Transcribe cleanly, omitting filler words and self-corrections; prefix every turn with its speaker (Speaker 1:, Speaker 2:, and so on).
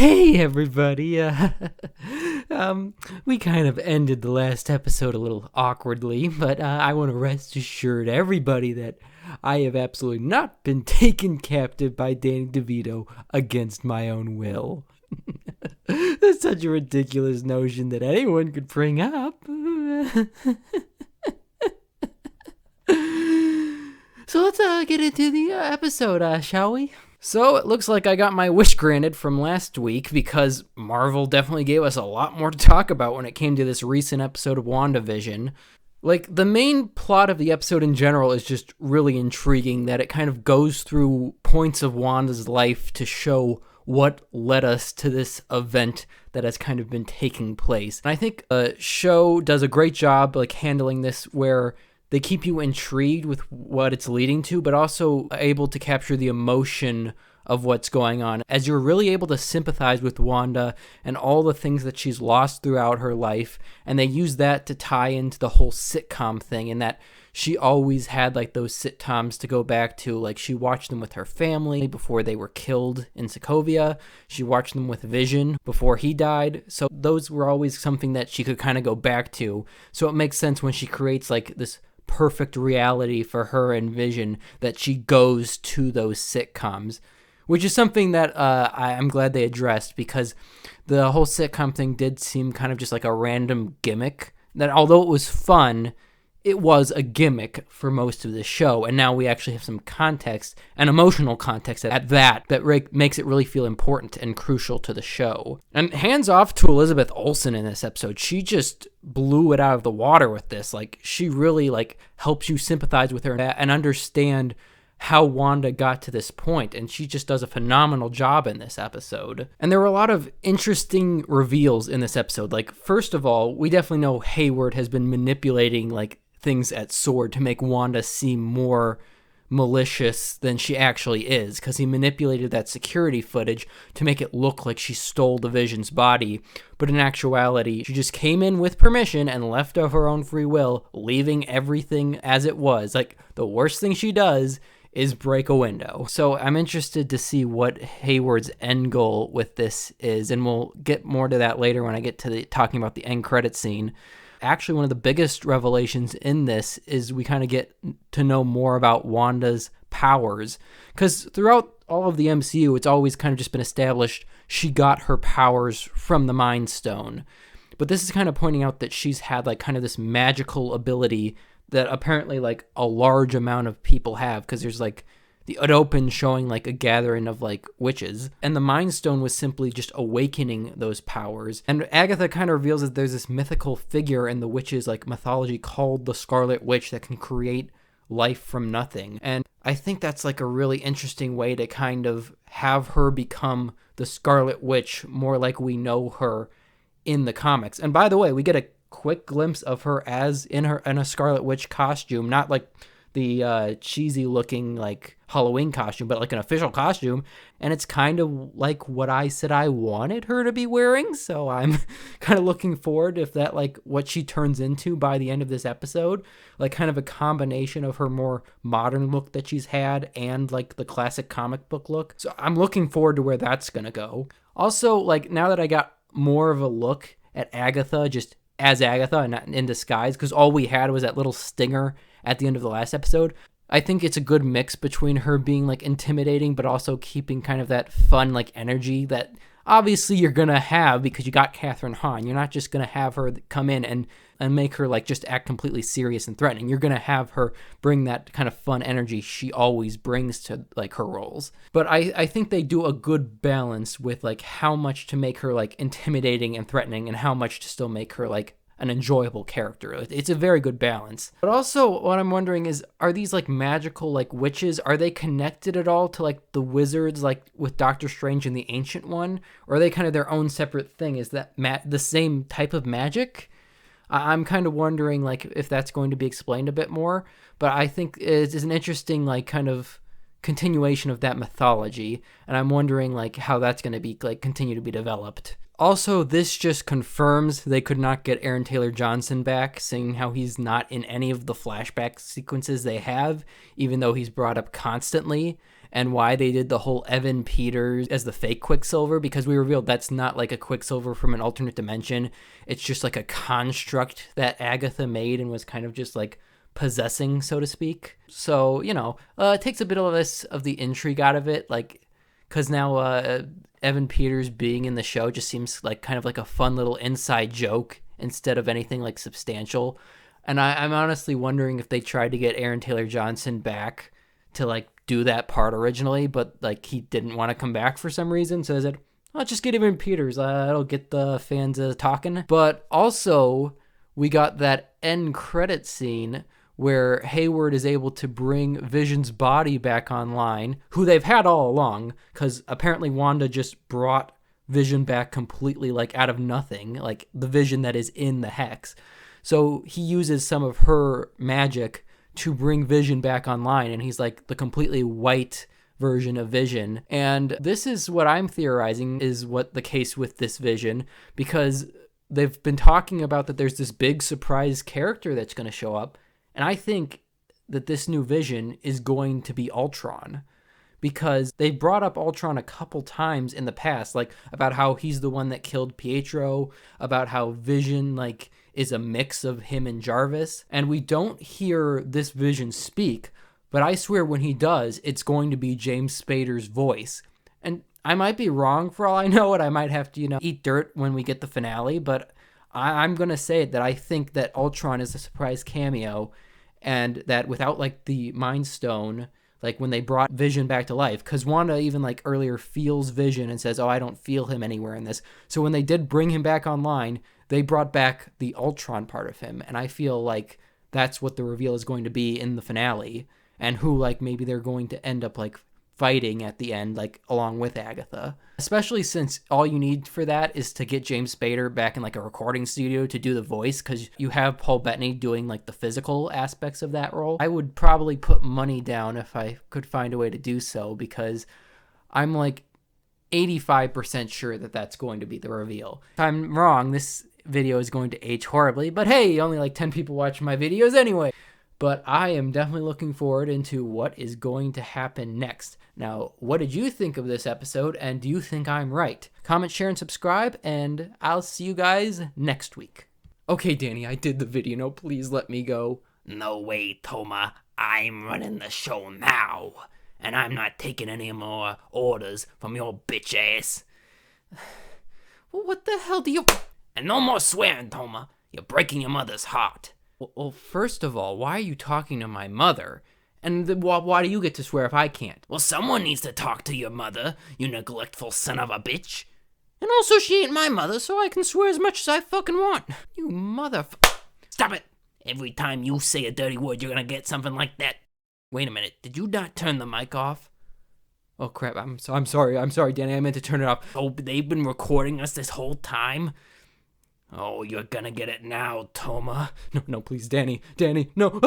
Speaker 1: Hey everybody, we kind of ended the last episode a little awkwardly, but I want to rest assured everybody that I have absolutely not been taken captive by Danny DeVito against my own will. That's such a ridiculous notion that anyone could bring up. So let's get into the episode, shall we? So it looks like I got my wish granted from last week because Marvel definitely gave us a lot more to talk about when it came to this recent episode of WandaVision. Like, the main plot of the episode in general is just really intriguing, that it kind of goes through points of Wanda's life to show what led us to this event that has kind of been taking place. And I think the show does a great job like handling this, where they keep you intrigued with what it's leading to, but also able to capture the emotion of what's going on, as you're really able to sympathize with Wanda and all the things that she's lost throughout her life. And they use that to tie into the whole sitcom thing, and that she always had like those sitcoms to go back to. Like, she watched them with her family before they were killed in Sokovia. She watched them with Vision before he died. So those were always something that she could kind of go back to. So it makes sense when she creates like this perfect reality for her and Vision, that she goes to those sitcoms, which is something that I'm glad they addressed, because the whole sitcom thing did seem kind of just like a random gimmick, that although it was fun, it was a gimmick for most of the show. And now we actually have some context, and emotional context at that makes it really feel important and crucial to the show. And hands off to Elizabeth Olsen in this episode. She just blew it out of the water with this. Like, she really like helps you sympathize with her and understand how Wanda got to this point, and she just does a phenomenal job in this episode. And there were a lot of interesting reveals in this episode. Like, first of all, we definitely know Hayward has been manipulating like things at S.W.O.R.D. to make Wanda seem more malicious than she actually is, because he manipulated that security footage to make it look like she stole the Vision's body, but in actuality she just came in with permission and left of her own free will, leaving everything as it was. Like, the worst thing she does is break a window. So I'm interested to see what Hayward's end goal with this is, and we'll get more to that later when I get to talking about the end credit scene. Actually, one of the biggest revelations in this is we kind of get to know more about Wanda's powers, because throughout all of the MCU, it's always kind of just been established she got her powers from the Mind Stone. But this is kind of pointing out that she's had like kind of this magical ability that apparently like a large amount of people have, because there's like it opens showing like a gathering of like witches, and the Mind Stone was simply just awakening those powers. And Agatha kind of reveals that there's this mythical figure in the witches like mythology called the Scarlet Witch that can create life from nothing. And I think that's like a really interesting way to kind of have her become the Scarlet Witch more like we know her in the comics. And by the way, we get a quick glimpse of her as in a Scarlet Witch costume, not like the cheesy looking like Halloween costume, but like an official costume, and it's kind of like what I said I wanted her to be wearing. So I'm kind of looking forward if that like what she turns into by the end of this episode, like kind of a combination of her more modern look that she's had and like the classic comic book look. So I'm looking forward to where that's gonna go. Also, like, now that I got more of a look at Agatha just as Agatha and not in disguise, because all we had was that little stinger at the end of the last episode, I think it's a good mix between her being like intimidating but also keeping kind of that fun like energy that obviously you're gonna have because you got Catherine Hahn. You're not just gonna have her come in and make her like just act completely serious and threatening. You're gonna have her bring that kind of fun energy she always brings to like her roles. But I think they do a good balance with like how much to make her like intimidating and threatening and how much to still make her like an enjoyable character. It's a very good balance. But also what I'm wondering is, are these like magical like witches, are they connected at all to like the wizards like with Doctor Strange and the Ancient One, or are they kind of their own separate thing? Is that the same type of magic? I'm kind of wondering like if that's going to be explained a bit more, but I think it's an interesting like kind of continuation of that mythology, and I'm wondering like how that's going to be like continue to be developed. Also, this just confirms they could not get Aaron Taylor Johnson back, seeing how he's not in any of the flashback sequences they have, even though he's brought up constantly. and why they did the whole Evan Peters as the fake Quicksilver, because we revealed that's not like a Quicksilver from an alternate dimension. It's just like a construct that Agatha made and was kind of just like possessing, so to speak. So, it takes a bit of the intrigue out of it, like, because now Evan Peters being in the show just seems like kind of like a fun little inside joke instead of anything like substantial. And I'm honestly wondering if they tried to get Aaron Taylor Johnson back to like do that part originally, but like he didn't want to come back for some reason, so they said, "I'll just get Evan Peters. That'll get the fans talking." But also, we got that end credit scene where Hayward is able to bring Vision's body back online, who they've had all along, because apparently Wanda just brought Vision back completely like out of nothing, like the Vision that is in the Hex. So he uses some of her magic to bring Vision back online, and he's like the completely white version of Vision. And this is what I'm theorizing is what the case with this Vision, because they've been talking about that there's this big surprise character that's going to show up, and I think that this new Vision is going to be Ultron, because they brought up Ultron a couple times in the past, like about how he's the one that killed Pietro, about how Vision like is a mix of him and Jarvis, and we don't hear this Vision speak, but I swear when he does, it's going to be James Spader's voice. And I might be wrong for all I know, and I might have to, eat dirt when we get the finale, but I'm going to say that I think that Ultron is a surprise cameo, and that without like the Mind Stone, like when they brought Vision back to life, because Wanda even like earlier feels Vision and says, "Oh, I don't feel him anywhere in this." So when they did bring him back online, they brought back the Ultron part of him, and I feel like that's what the reveal is going to be in the finale, and who like maybe they're going to end up like fighting at the end, like along with Agatha. Especially since all you need for that is to get James Spader back in like a recording studio to do the voice, because you have Paul Bettany doing like the physical aspects of that role. I would probably put money down if I could find a way to do so, because I'm like 85% sure that that's going to be the reveal. If I'm wrong, this video is going to age horribly, but hey, only like 10 people watch my videos anyway. But I am definitely looking forward into what is going to happen next. Now, what did you think of this episode, and do you think I'm right? Comment, share, and subscribe, and I'll see you guys next week. Okay, Danny, I did the video. No, please let me go.
Speaker 2: No way, Toma. I'm running the show now, and I'm not taking any more orders from your bitch ass.
Speaker 1: Well, what the hell do you...
Speaker 2: And no more swearing, Toma. You're breaking your mother's heart.
Speaker 1: Well, first of all, why are you talking to my mother? And why do you get to swear if I can't?
Speaker 2: Well, someone needs to talk to your mother, you neglectful son of a bitch.
Speaker 1: And also, she ain't my mother, so I can swear as much as I fucking want. You
Speaker 2: Stop it! Every time you say a dirty word, you're gonna get something like that. Wait a minute, did you not turn the mic off?
Speaker 1: Oh, crap, I'm sorry, Danny, I meant to turn it off.
Speaker 2: Oh, they've been recording us this whole time? Oh, you're gonna get it now, Toma.
Speaker 1: No, please, Danny, no.